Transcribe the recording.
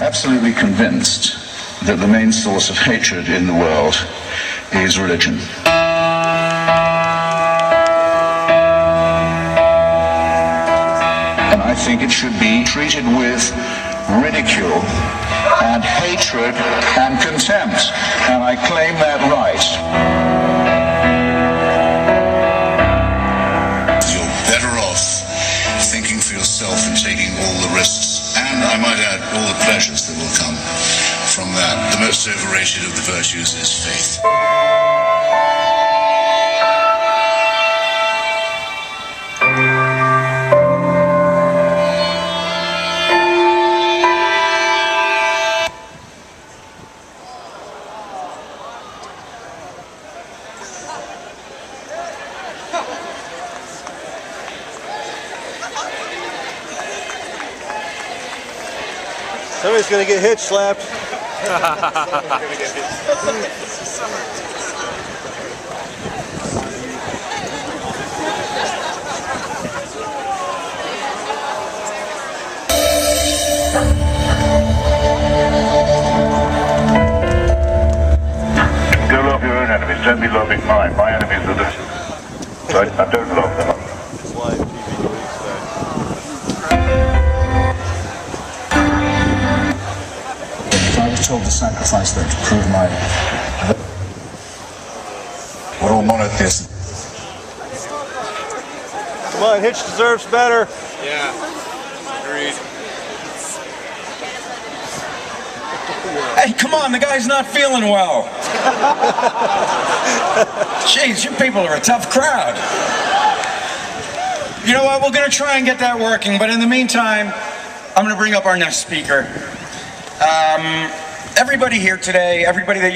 absolutely convinced that the main source of hatred in the world is religion. And I think it should be treated with ridicule and hatred and contempt, and I claim that right. You're better off thinking for yourself and taking all the risks, and I might add, all the pleasures that will come from that. The most overrated of the virtues is faith. Somebody's gonna get Hitch slapped. Go love your own enemies, don't be loving mine. My enemies are this. So I don't love them. It's live TV release day. If I was told to sacrifice them to prove my... We're all monotheists. Come on, Hitch deserves better. Yeah, agreed. Hey, come on, the guy's not feeling well. Jeez, you people are a tough crowd. You know what, we're gonna try and get that working, but in the meantime, I'm gonna bring up our next speaker. Everybody here today, everybody that you